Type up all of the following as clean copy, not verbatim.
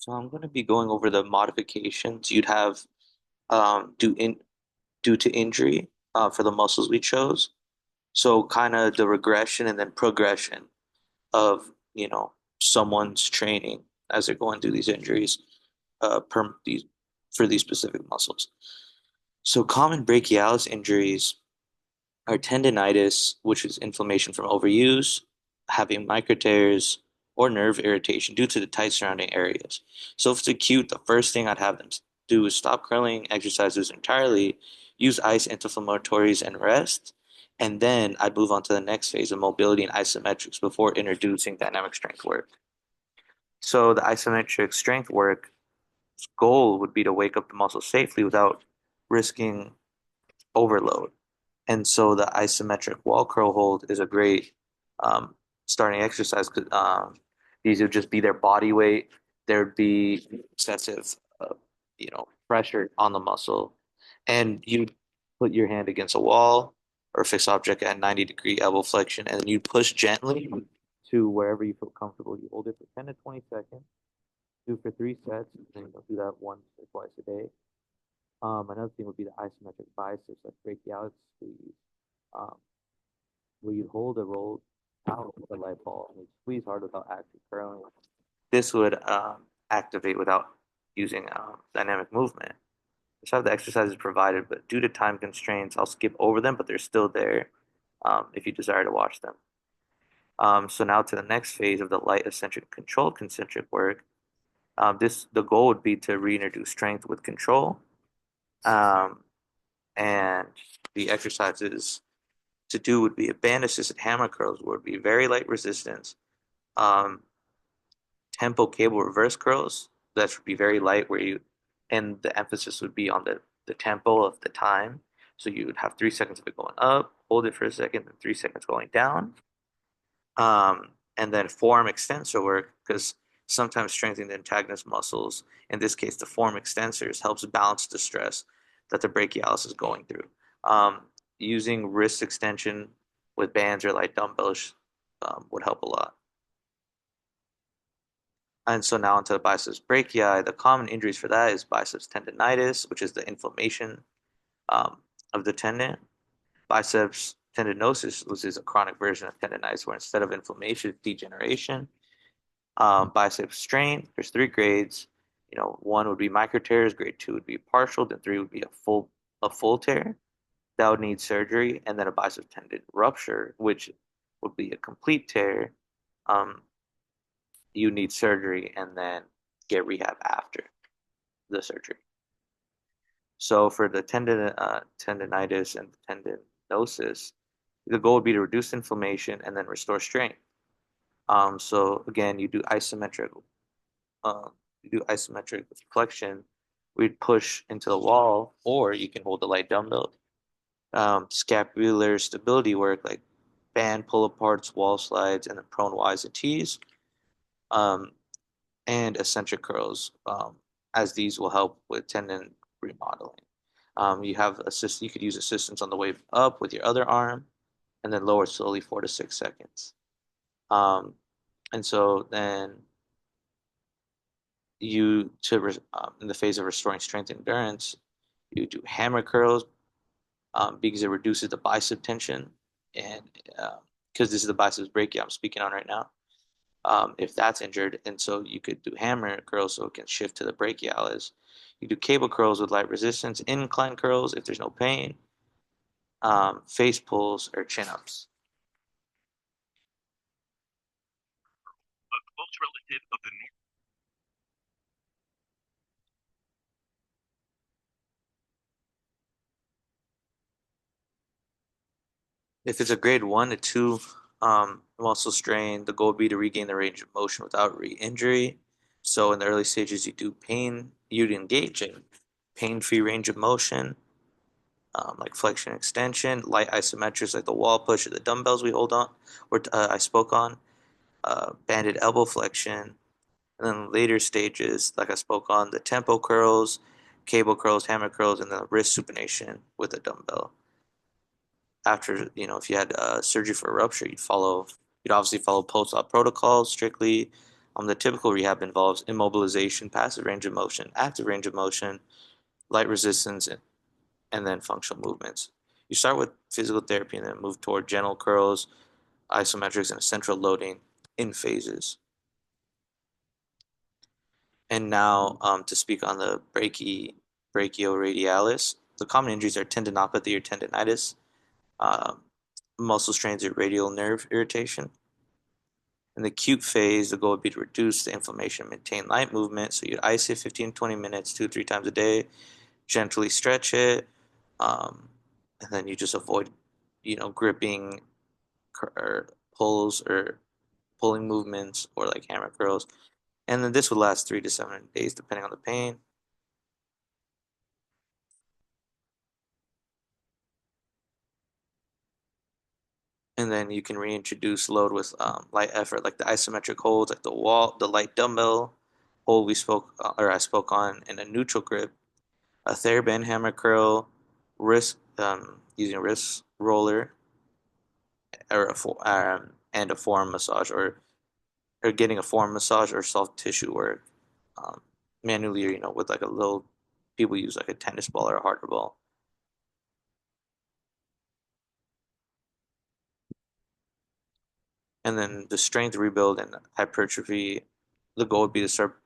So I'm going to be going over the modifications you'd have due to injury for the muscles we chose. So kind of the regression and then progression of, someone's training as they're going through these injuries per these for these specific muscles. So common brachialis injuries are tendinitis, which is inflammation from overuse, having micro tears, or nerve irritation due to the tight surrounding areas. So if it's acute, the first thing I'd have them do is stop curling exercises entirely, use ice anti-inflammatories and rest, and then I'd move on to the next phase of mobility and isometrics before introducing dynamic strength work. So the isometric strength work goal would be to wake up the muscle safely without risking overload. And so the isometric wall curl hold is a great um, starting exercise because these would just be their body weight. There'd be excessive, pressure on the muscle, and you'd put your hand against a wall or a fixed object at 90-degree elbow flexion, and then you push gently to wherever you feel comfortable. You hold it for 10 to 20 seconds, do for 3 sets, and then you'll do that once or twice a day. Another thing would be the isometric biceps, like brachialis squeeze, um, where you hold a rolled out with a light ball and you squeeze hard without actually curling. This would activate without using dynamic movement. Some of the exercises provided, but due to time constraints, I'll skip over them, but they're still there if you desire to watch them. So now to the next phase of the light eccentric controlled concentric work. The goal would be to reintroduce strength with control. Um, and the exercises to do would be a band assisted hammer curls would be very light resistance. Um, Tempo cable reverse curls that should be very light and the emphasis would be on the tempo of the time. So you would have 3 seconds of it going up, hold it for a second, and 3 seconds going down. And then forearm extensor work because sometimes strengthening the antagonist muscles, in this case the forearm extensors, helps balance the stress that the brachialis is going through. Um, Using wrist extension with bands or light dumbbells would help a lot. And so now into the biceps brachii. The common injuries for that is biceps tendonitis, which is the inflammation of the tendon. Biceps tendinosis, which is a chronic version of tendonitis, where instead of inflammation, it's degeneration. Bicep strain, there's 3 grades. One would be micro tears, grade 2 would be partial, then 3 would be a full tear. That would need surgery, and then a bicep tendon rupture, which would be a complete tear. Um, you need surgery and then get rehab after the surgery. So for the tendonitis and tendinosis, the goal would be to reduce inflammation and then restore strength. So again, uh, you do isometric flexion. We'd push into the wall, or you can hold the light dumbbell. Scapular stability work like band pull aparts, wall slides, and then prone Ys and Ts. Um, and eccentric curls, as these will help with tendon remodeling. You could use assistance on the way up with your other arm, and then lower slowly 4 to 6 seconds. Um, and so then in the phase of restoring strength and endurance, you do hammer curls because it reduces the bicep tension, and because this is the biceps brachii I'm speaking on right now. If that's injured. And so you could do hammer curls so it can shift to the brachialis. You do cable curls with light resistance, incline curls if there's no pain, face pulls, or chin ups. A close relative of the If it's a grade 1 to 2 muscle strain, the goal would be to regain the range of motion without re-injury. So in the early stages, you'd engage in pain-free range of motion, like flexion extension, light isometrics like the wall push or the dumbbells we hold on, or I spoke on, banded elbow flexion, and then later stages, like I spoke on, the tempo curls, cable curls, hammer curls, and the wrist supination with a dumbbell. After, if you had surgery for a rupture, you'd obviously follow post-op protocols strictly, The typical rehab involves immobilization, passive range of motion, active range of motion, light resistance, and then functional movements. You start with physical therapy and then move toward gentle curls, isometrics, and central loading in phases. And now to speak on the brachioradialis, the common injuries are tendinopathy or tendinitis, um, muscle strains or radial nerve irritation. In the acute phase, the goal would be to reduce the inflammation and maintain light movement. So you'd ice it 15, 20 minutes, 2, 3 times a day, gently stretch it, um, and then you just avoid, gripping or pulls or pulling movements or like hammer curls. And then this would last 3 to 7 days depending on the pain. And then you can reintroduce load with light effort, like the isometric holds, like the light dumbbell hold we spoke or I spoke on, and a neutral grip, a TheraBand hammer curl, wrist using a wrist roller, or and a forearm massage, or getting a forearm massage or soft tissue work um, manually, or with like a little people use like a tennis ball or a harder ball. And then the strength rebuild and hypertrophy, the goal would be to start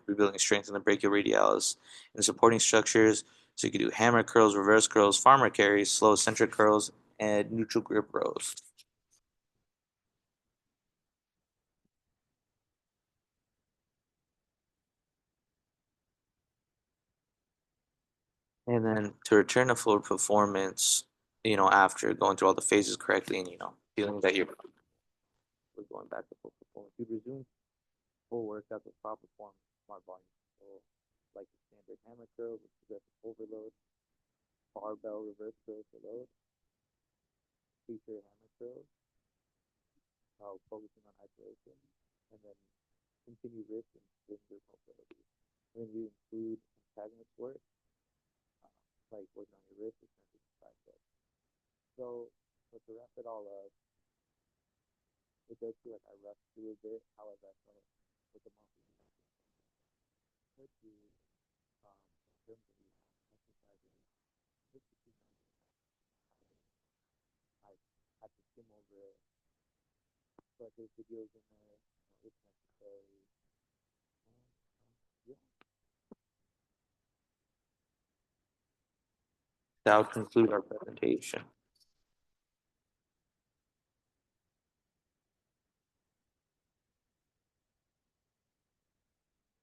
rebuilding strength in the brachioradialis and supporting structures. So you could do hammer curls, reverse curls, farmer carries, slow eccentric curls, and neutral grip rows. And then to return to full performance, after going through all the phases correctly and, feeling that you're going back to full performance, you resume full workout with proper form, smart volume. So like the standard hammer curl with progressive overload, barbell reverse curls for load, feature hammer curls, focusing on isolation, and then continue wrist and finger mobility. And then you include antagonist work, like working on your wrist, extensions, and biceps. So to wrap it all up, it does feel like I rushed through a bit. However, I felt with the monthly to in terms of exercising, I had to skim over it, but there's videos in there, if necessary. Yeah, that would conclude our presentation.